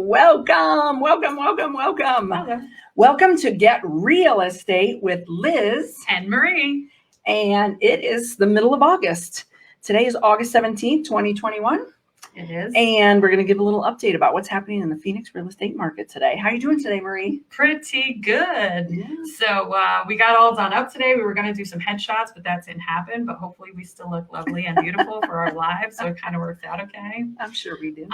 Welcome. Hello. Welcome to Get Real Estate with Liz. And Marie. And it is the middle of August. Today is August 17th, 2021. It is. And we're going to give a little update about what's happening in the Phoenix real estate market today. How are you doing today, Marie? Pretty good. Yeah. So we got all done up today. We were going to do some headshots, but that didn't happen. But hopefully we still look lovely and beautiful for our live. So it kind of worked out okay. I'm sure we do.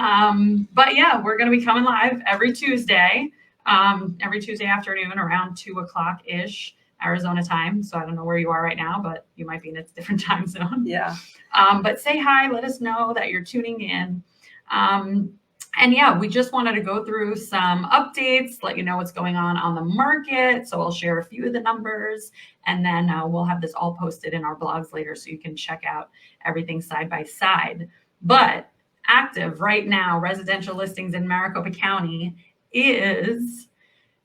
But yeah, we're going to be coming live every Tuesday afternoon around 2 o'clock-ish Arizona time. So I don't know where you are right now, but you might be in a different time zone. Yeah. But say hi, let us know that you're tuning in. And yeah, we just wanted to go through some updates, let you know what's going on the market. So I'll share a few of the numbers, and then we'll have this all posted in our blogs later so you can check out everything side by side. But active right now, residential listings in Maricopa County is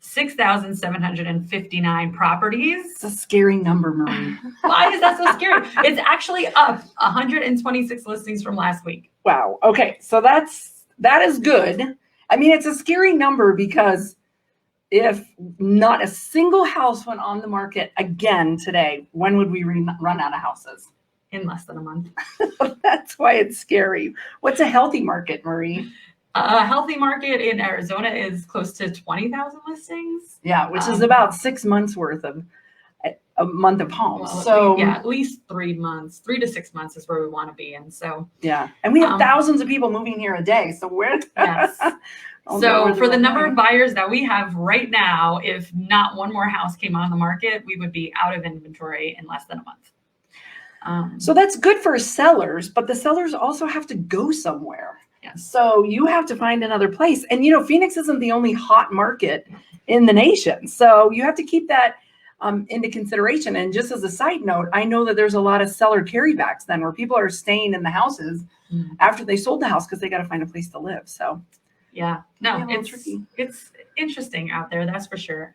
6,759 properties. It's a scary number, Marie. Why is that so scary? It's actually up 126 listings from last week. Wow. Okay. So that is good. I mean, it's a scary number because if not a single house went on the market again today, when would we run out of houses? In less than a month. That's why it's scary. What's a healthy market, Marie? A healthy market in Arizona is close to 20,000 listings. Yeah, which is about 6 months worth of a month of homes. Well, so yeah, at least 3 months, 3 to 6 months is where we want to be. And so yeah, and we have thousands of people moving here a day. So we're yes. So for the number of buyers that we have right now, if not one more house came on the market, we would be out of inventory in less than a month. So that's good for sellers, but the sellers also have to go somewhere. Yes. So you have to find another place. And, you know, Phoenix isn't the only hot market in the nation. So you have to keep that into consideration. And just as a side note, I know that there's a lot of seller carrybacks then where people are staying in the houses after they sold the house because they got to find a place to live. So yeah, no, yeah, it's interesting out there. That's for sure.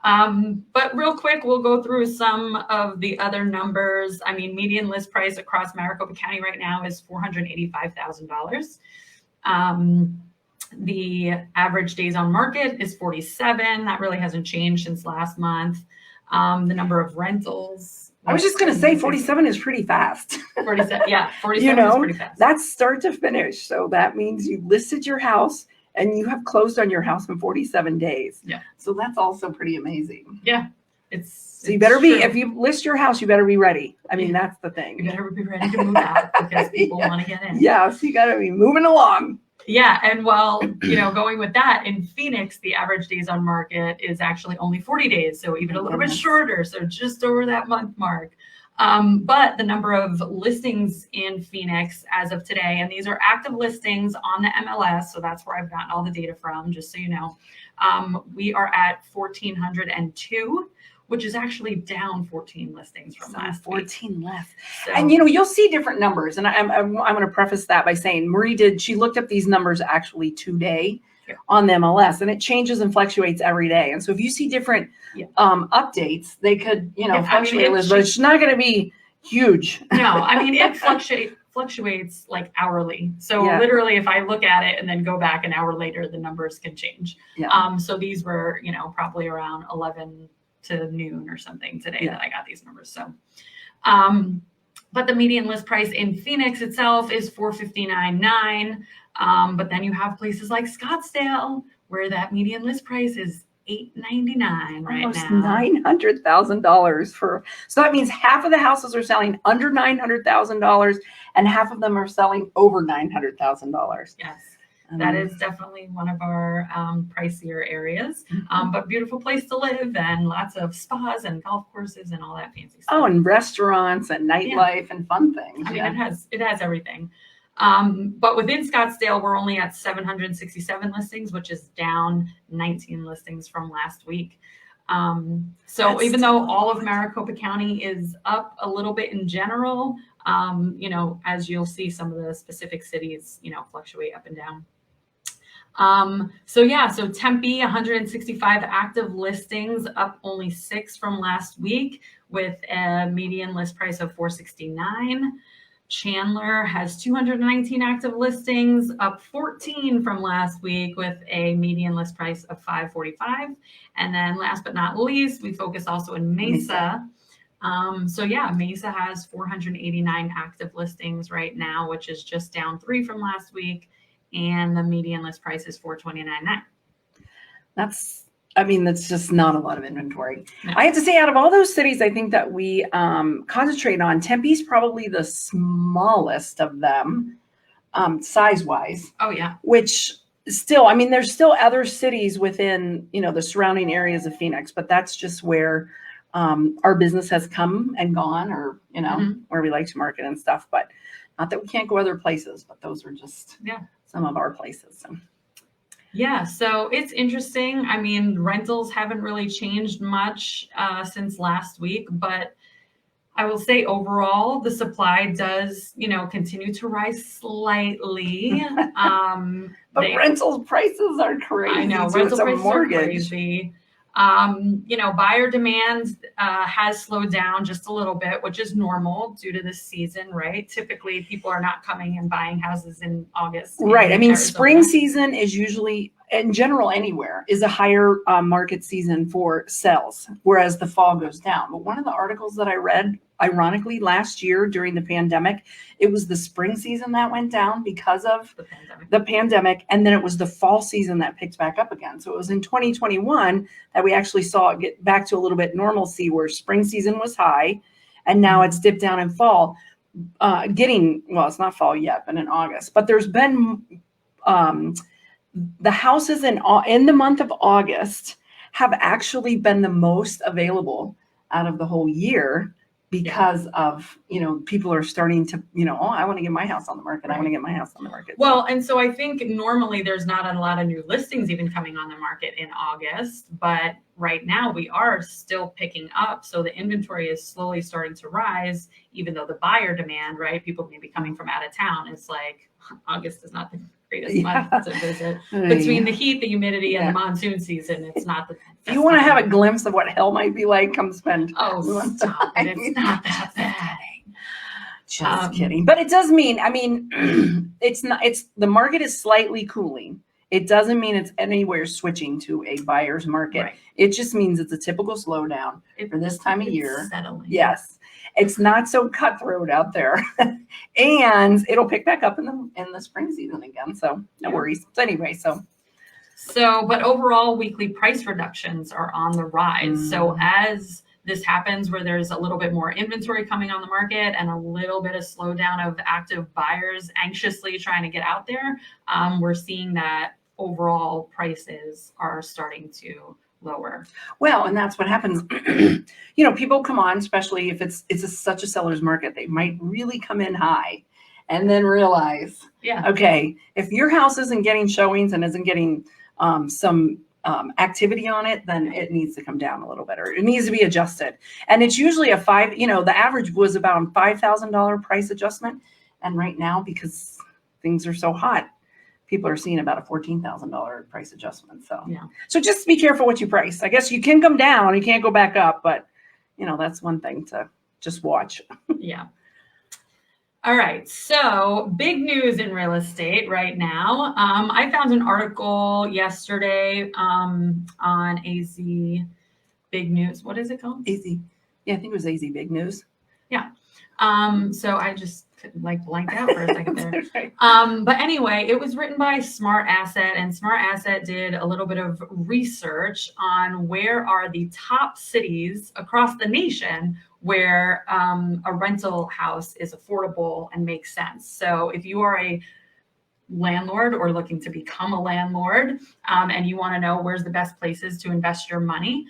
But real quick, we'll go through some of the other numbers. I mean, median list price across Maricopa County right now is $485,000. The average days on market is 47. That really hasn't changed since last month. The number of rentals. I was just going to say 47 is pretty fast. 47, yeah, 47 you know, is pretty fast. That's start to finish. So that means you listed your house and you have closed on your house in 47 days. Yeah. So that's also pretty amazing. Yeah. So you better be, if you list your house, you better be ready. I mean, that's the thing. You better be ready to move out because people want to get in. Yeah. So you got to be moving along. Yeah. And while, going with that, in Phoenix, the average days on market is actually only 40 days. So even a little bit shorter. So just over that month mark. But the number of listings in Phoenix as of today, and these are active listings on the MLS. So that's where I've gotten all the data from, just so you know. We are at 1,402, which is actually down 14 listings from last 14 week. left. So, and, you'll see different numbers. And I'm going to preface that by saying she looked up these numbers actually today on the MLS, and it changes and fluctuates every day. And so if you see different updates, they could, fluctuate, but it's not going to be huge. No, I mean, it fluctuates like hourly. So literally if I look at it and then go back an hour later, the numbers can change. Yeah. So these were, probably around 11 to noon or something today that I got these numbers. So, but the median list price in Phoenix itself is $459,900. But then you have places like Scottsdale where that median list price is $899 right almost now. $900,000 so that means half of the houses are selling under $900,000 and half of them are selling over $900,000. Yes. That is definitely one of our pricier areas, but beautiful place to live and lots of spas and golf courses and all that fancy stuff. Oh, and restaurants and nightlife and fun things. I mean, it has everything. But within Scottsdale, we're only at 767 listings, which is down 19 listings from last week. So even though all of Maricopa County is up a little bit in general, as you'll see, some of the specific cities, fluctuate up and down. So Tempe, 165 active listings, up only 6 from last week with a median list price of $469. Chandler has 219 active listings, up 14 from last week with a median list price of $545. And then last but not least, we focus also in Mesa. So yeah, Mesa has 489 active listings right now, which is just down 3 from last week. And the median list price is $429.9. That's just not a lot of inventory. No. I have to say, out of all those cities, I think that we concentrate on, Tempe's probably the smallest of them, size-wise. Oh yeah. Which still, there's still other cities within, the surrounding areas of Phoenix, but that's just where our business has come and gone, or, where we like to market and stuff. But not that we can't go other places, but those are just some of our places. So. Yeah, so it's interesting. Rentals haven't really changed much since last week, but I will say overall, the supply does, continue to rise slightly. But rentals prices are crazy. I know, rental prices are crazy. Buyer demand has slowed down just a little bit, which is normal due to this season, right? Typically, people are not coming and buying houses in August. Right. Spring season is usually, in general, anywhere, is a higher market season for sales, whereas the fall goes down. But one of the articles that I read, ironically, last year during the pandemic, it was the spring season that went down because of the pandemic, and then it was the fall season that picked back up again. So it was in 2021 that we actually saw it get back to a little bit normalcy, where spring season was high, and now it's dipped down in fall. It's not fall yet, but in August. But there's been the houses in the month of August have actually been the most available out of the whole year, because of, people are starting to, I want to get my house on the market. Right. I want to get my house on the market. Well, and so I think normally there's not a lot of new listings even coming on the market in August, but right now we are still picking up. So the inventory is slowly starting to rise, even though the buyer demand, right? People may be coming from out of town. It's like August is not the greatest month to visit. Between the heat, the humidity, and the monsoon season, it's not the best. If you want to have a glimpse of what hell might be like, come spend. Oh, stop it. It's not that bad. Just kidding. But it does mean, the market is slightly cooling. It doesn't mean it's anywhere switching to a buyer's market. Right. It just means it's a typical slowdown for this time of year. Settling. Yes. It's not so cutthroat out there. And it'll pick back up in the spring season again. So no worries. So anyway, but overall, weekly price reductions are on the rise. So as this happens, where there's a little bit more inventory coming on the market and a little bit of slowdown of active buyers anxiously trying to get out there, we're seeing that overall prices are starting to lower. Well, and that's what happens. People come on, especially if it's such a seller's market, they might really come in high and then realize, okay, if your house isn't getting showings and isn't getting some activity on it, then it needs to come down a little bit, or it needs to be adjusted. And it's usually the average was about a $5,000 price adjustment. And right now, because things are so hot, people are seeing about a $14,000 price adjustment. So just be careful what you price. I guess you can come down, you can't go back up, but that's one thing to just watch. Yeah. All right. So big news in real estate right now. I found an article yesterday on AZ Big News. What is it called? AZ. Yeah, I think it was AZ Big News. Yeah. So I just blanked out for a second there. Right. But anyway, it was written by Smart Asset, and Smart Asset did a little bit of research on where are the top cities across the nation where a rental house is affordable and makes sense. So if you are a landlord or looking to become a landlord, and you want to know where's the best places to invest your money,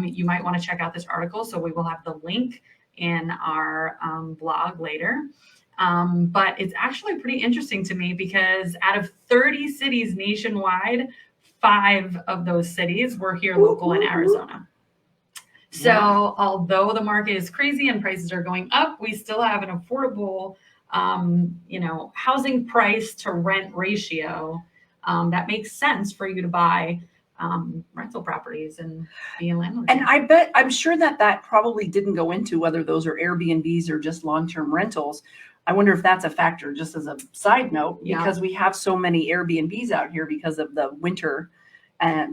you might want to check out this article. So we will have the link in our blog later. But it's actually pretty interesting to me, because out of 30 cities nationwide, 5 of those cities were here local in Arizona. So although the market is crazy and prices are going up, we still have an affordable, housing price to rent ratio that makes sense for you to buy rental properties and be a landlord. And I'm sure that probably didn't go into whether those are Airbnbs or just long-term rentals. I wonder if that's a factor, just as a side note, Yeah. because we have so many Airbnbs out here because of the winter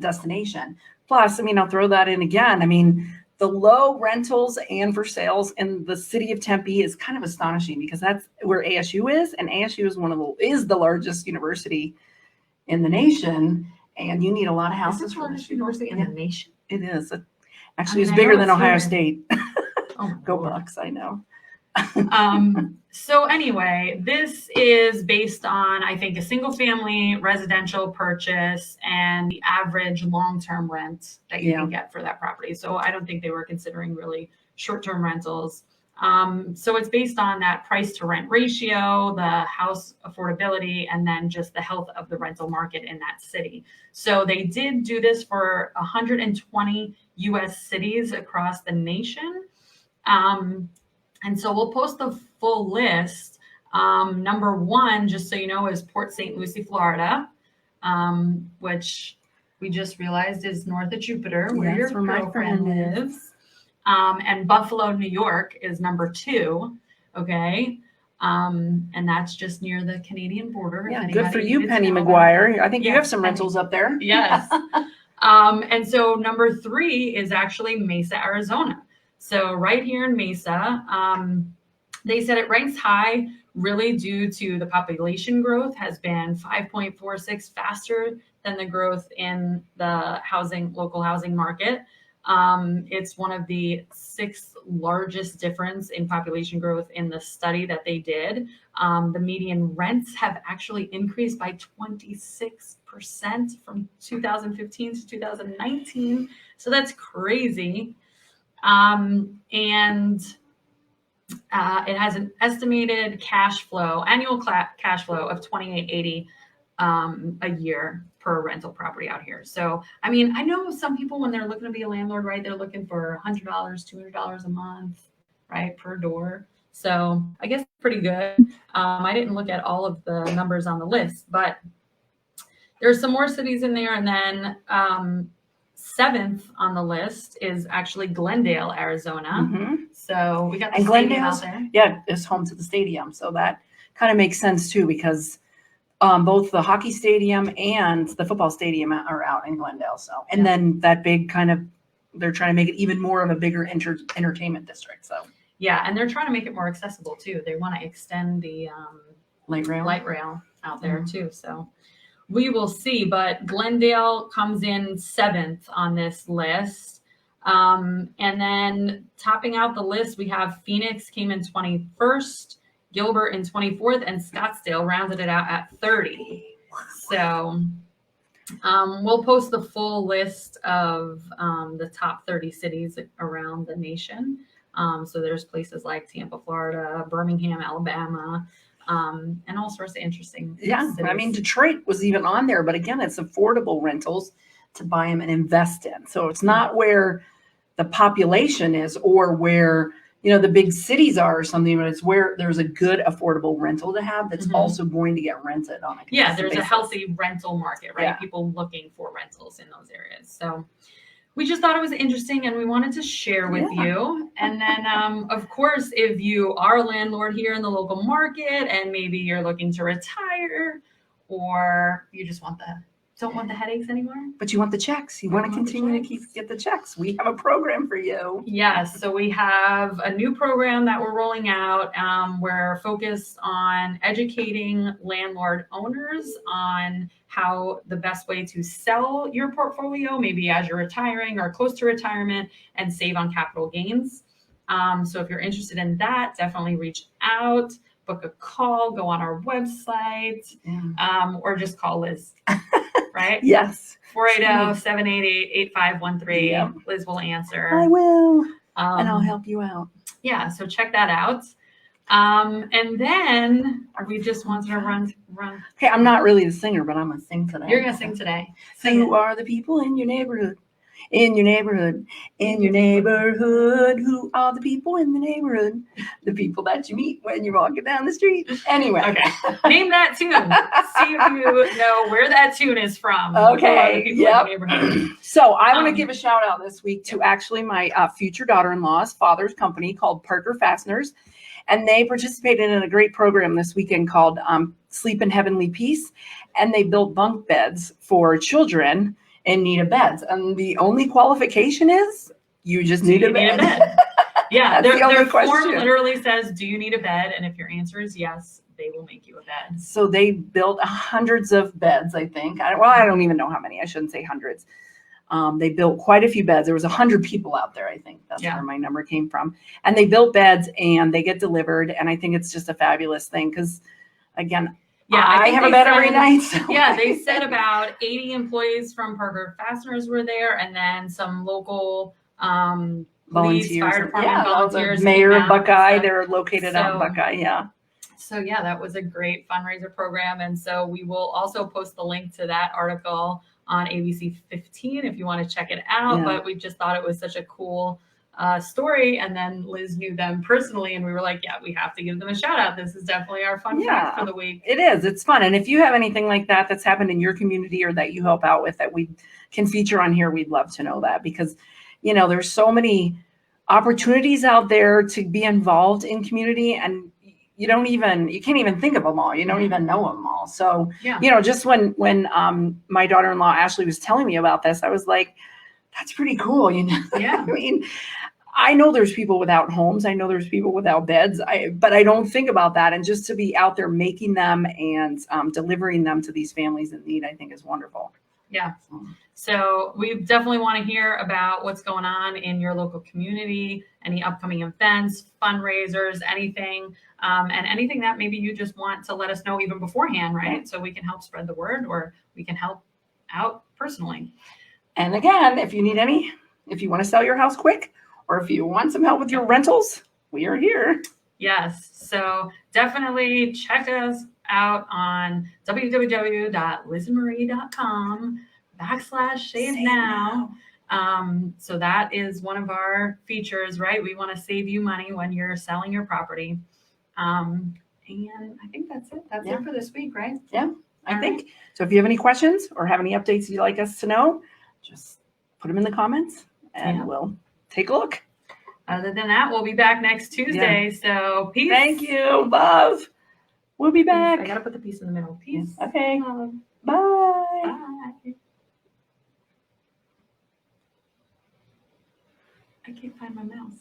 destination. Plus, I mean, I'll throw that in again. I mean, the low rentals and for sales in the city of Tempe is kind of astonishing because that's where ASU is, and ASU is the largest university in the nation, and you need a lot of Is houses this the for largest this university in the nation? It is. I Actually, it's mean, I bigger know than it's Ohio still State. Oh my Go Lord. Bucks, I know. So anyway, this is based on, I think, a single family residential purchase and the average long-term rent that you can get for that property. So I don't think they were considering really short-term rentals. So it's based on that price to rent ratio, the house affordability, and then just the health of the rental market in that city. So they did do this for 120 US cities across the nation. And so we'll post the full list. Number one, just so you know, is Port St. Lucie, Florida, which we just realized is north of Jupiter, where your girlfriend lives. And Buffalo, New York is number two. Okay. And that's just near the Canadian border. Yeah, good for you, Penny McGuire. I think you have some rentals up there. Yes. And so number three is actually Mesa, Arizona. So right here in Mesa, they said it ranks high really due to the population growth has been 5.46 faster than the growth in the local housing market. It's one of the 6 largest difference in population growth in the study that they did. The median rents have actually increased by 26% from 2015 to 2019. So that's crazy. And it has an estimated annual cash flow of $2,880 a year per rental property out here. So, I mean, I know some people when they're looking to be a landlord, right, they're looking for $100, $200 a month, right, per door. So I guess pretty good. I didn't look at all of the numbers on the list, but there's some more cities in there. And then 7th on the list is actually Glendale, Arizona. Mm-hmm. So we got the and stadium out there. Yeah, it's home to the stadium. So that kind of makes sense too, because both the hockey stadium and the football stadium are out in Glendale. So, and then that big they're trying to make it even more of a bigger entertainment district. So yeah, and they're trying to make it more accessible too. They want to extend the light rail out there too. So we will see, but Glendale comes in 7th on this list. And then topping out the list, we have Phoenix came in 21st, Gilbert in 24th, and Scottsdale rounded it out at 30. So we'll post the full list of the top 30 cities around the nation. So there's places like Tampa, Florida, Birmingham, Alabama, and all sorts of interesting cities. I mean, Detroit was even on there, but again, it's affordable rentals to buy them and invest in. So it's not where the population is or where, the big cities are or something, but it's where there's a good affordable rental to have that's also going to get rented on a consistent there's basis. a healthy rental market, right? People looking for rentals in those areas. So we just thought it was interesting and we wanted to share with you. And then, of course, if you are a landlord here in the local market and maybe you're looking to retire or you just don't want the headaches anymore. But you want the checks. You want to continue to get the checks. We have a program for you. Yes. So we have a new program that we're rolling out. We're focused on educating landlord owners on how the best way to sell your portfolio, maybe as you're retiring or close to retirement, and save on capital gains. So if you're interested in that, definitely reach out, book a call, go on our website, or just call Liz. Right? Yes. 480-788-8513. Yep. Liz will answer. I will. And I'll help you out. Yeah. So check that out. And then we just wanted to run. Okay. I'm not really the singer, but I'm going to sing today. You're going to sing today. Who are the people in your neighborhood? In your neighborhood, who are the people in the neighborhood? The people that you meet when you're walking down the street. Anyway. Okay. Name that tune. See if you know where that tune is from. Okay. Yep. So I want to give a shout out this week to actually my future daughter-in-law's father's company called Parker Fasteners. and they participated in a great program this weekend called Sleep in Heavenly Peace. And they built bunk beds for children in need of beds. And the only qualification is you just need a bed. Yeah, That's the only their form question. literally says, do you need a bed? And if your answer is yes, they will make you a bed. So they built hundreds of beds, I think. I don't even know how many. I shouldn't say hundreds. They built quite a few beds. There was 100 people out there, I think. That's where my number came from. And they built beds and they get delivered. And I think it's just a fabulous thing because, again, I have a bed every night. So. Yeah, they said about 80 employees from Parker Fasteners were there, and then some local police, fire department volunteers. The mayor of Buckeye, they're located out in Buckeye, yeah. So yeah, that was a great fundraiser program. And so we will also post the link to that article on ABC 15 if you want to check it out. Yeah. But we just thought it was such a cool story. And then Liz knew them personally, and we were like, yeah, we have to give them a shout out. This is definitely our fun fact for the week. It is. It's fun. And if you have anything like that that's happened in your community or that you help out with that we can feature on here, we'd love to know that because, you know, there's so many opportunities out there to be involved in community, and you can't even think of them all. You don't even know them all. So, you know, just when my daughter-in-law, Ashley, was telling me about this, I was like, that's pretty cool. You know, I mean, I know there's people without homes. I know there's people without beds, but I don't think about that. And just to be out there making them and delivering them to these families in need, I think is wonderful. Yeah. So we definitely want to hear about what's going on in your local community, any upcoming events, fundraisers, anything, and anything that maybe you just want to let us know even beforehand, right? So we can help spread the word, or we can help out personally. And again, if you want to sell your house quick, or if you want some help with your rentals, we are here. Yes. So definitely check us out on www.lizandmarie.com/save now. So that is one of our features, right? We want to save you money when you're selling your property. And I think that's it. That's it for this week, right? Yeah, I think. So if you have any questions or have any updates you'd like us to know, just put them in the comments and we'll take a look. Other than that, we'll be back next Tuesday. Yeah. So peace. Thank you, love. We'll be back. I got to put the piece in the middle. Peace. Okay. Bye. Bye. I can't find my mouse.